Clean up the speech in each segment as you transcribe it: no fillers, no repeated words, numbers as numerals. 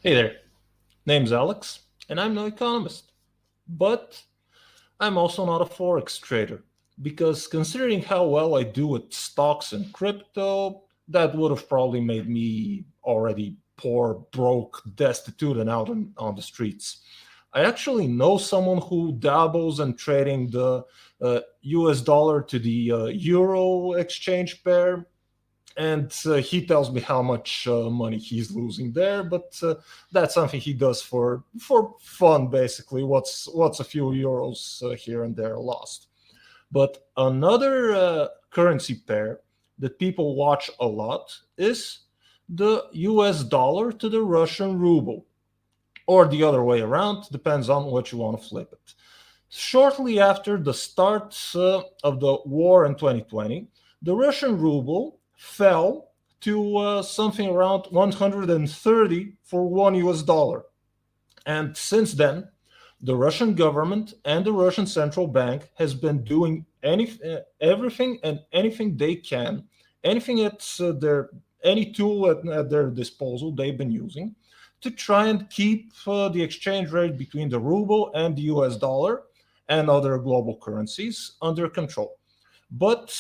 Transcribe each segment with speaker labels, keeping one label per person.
Speaker 1: Hey there, name's Alex, and I'm no economist. But I'm also not a forex trader, because considering how well I do with stocks and crypto, that would have probably made me already poor, broke, destitute, and out on the streets. I actually know someone who dabbles in trading the US dollar to the euro exchange pair, and he tells me how much money he's losing there. But that's something he does for fun, basically. What's a few euros here and there lost? But another currency pair that people watch a lot is the US dollar to the Russian ruble, or the other way around, depends on what you want to flip it. Shortly after the start of the war in 2020, the Russian ruble fell to something around 130 for one US dollar. And since then, the Russian government and the Russian central bank has been doing everything and anything they can, anything at any tool at their disposal they've been using to try and keep the exchange rate between the ruble and the US dollar and other global currencies under control. But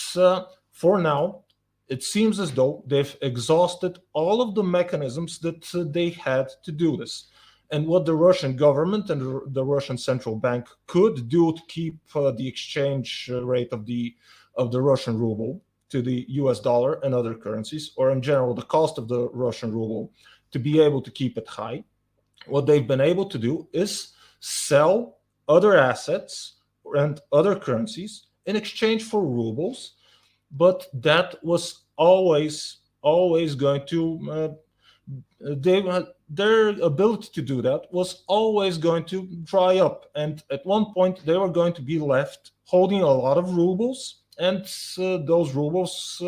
Speaker 1: for now, it seems as though they've exhausted all of the mechanisms that they had to do this. And what the Russian government and the Russian central bank could do to keep the exchange rate of the Russian ruble to the US dollar and other currencies, or in general, the cost of the Russian ruble to be able to keep it high, what they've been able to do is sell other assets and other currencies in exchange for rubles. But that was always going to their ability to do that was always going to dry up, and at one point they were going to be left holding a lot of rubles, and those rubles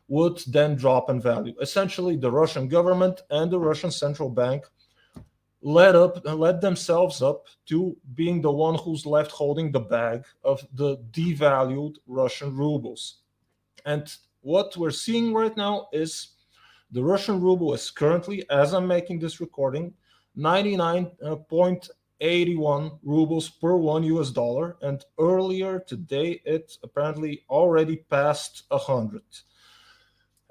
Speaker 1: would then drop in value. Essentially, the Russian government and the Russian central bank led themselves up to being the one who's left holding the bag of the devalued Russian rubles. And what we're seeing right now is the Russian ruble is currently, as I'm making this recording, 99.81 rubles per one US dollar. And earlier today, it apparently already passed 100.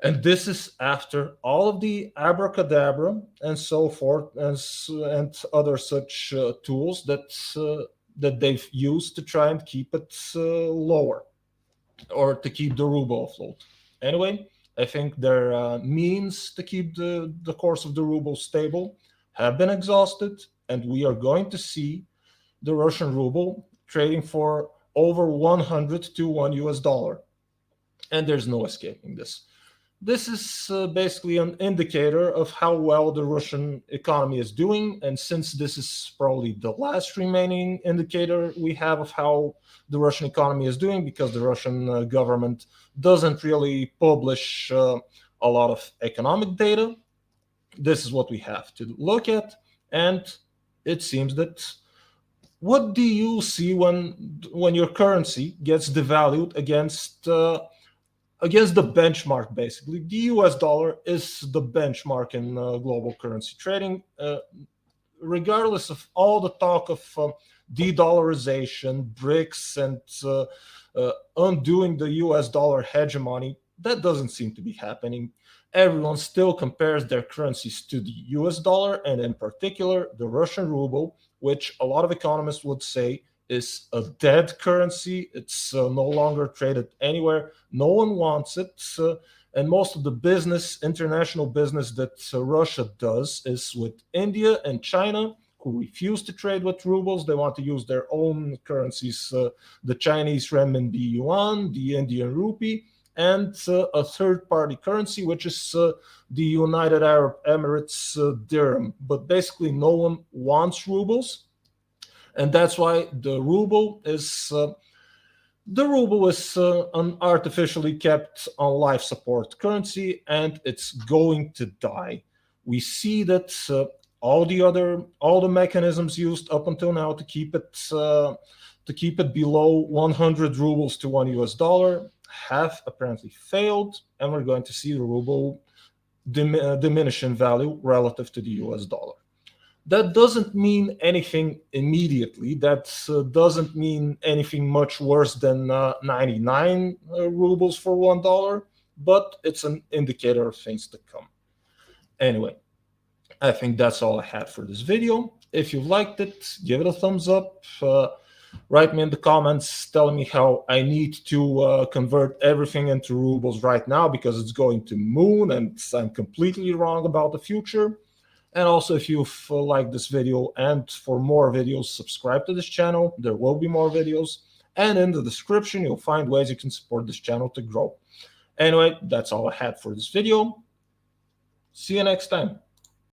Speaker 1: And this is after all of the abracadabra and so forth and other such tools that they've used to try and keep it lower, or to keep the ruble afloat. Anyway, I think their means to keep the course of the ruble stable have been exhausted, and we are going to see the Russian ruble trading for over 100 to 1 US dollar. And there's no escaping this. This is basically an indicator of how well the Russian economy is doing. And since this is probably the last remaining indicator we have of how the Russian economy is doing, because the Russian government doesn't really publish a lot of economic data, this is what we have to look at. And it seems that, what do you see when your currency gets devalued against the benchmark? Basically, the US dollar is the benchmark in global currency trading. Regardless of all the talk of de-dollarization, BRICS, and undoing the US dollar hegemony, that doesn't seem to be happening. Everyone still compares their currencies to the US dollar, and in particular the Russian ruble, which a lot of economists would say is a dead currency. It's no longer traded anywhere. No one wants it. And most of the international business that Russia does is with India and China, who refuse to trade with rubles. They want to use their own currencies, the Chinese renminbi yuan, the Indian rupee, and a third-party currency, which is the United Arab Emirates dirham. But basically, no one wants rubles, and that's why the ruble is an artificially kept on life support currency, and it's going to die. We see that all the mechanisms used up until now to keep it below 100 rubles to one US dollar have apparently failed, and we're going to see the ruble diminish in value relative to the US dollar. That doesn't mean anything immediately. That doesn't mean anything much worse than 99 rubles for $1, but it's an indicator of things to come. Anyway, I think that's all I had for this video. If you liked it, give it a thumbs up. Write me in the comments telling me how I need to convert everything into rubles right now because it's going to moon and I'm completely wrong about the future. And also, if you've liked this video and for more videos, subscribe to this channel. There will be more videos. And in the description, you'll find ways you can support this channel to grow. Anyway, that's all I had for this video. See you next time.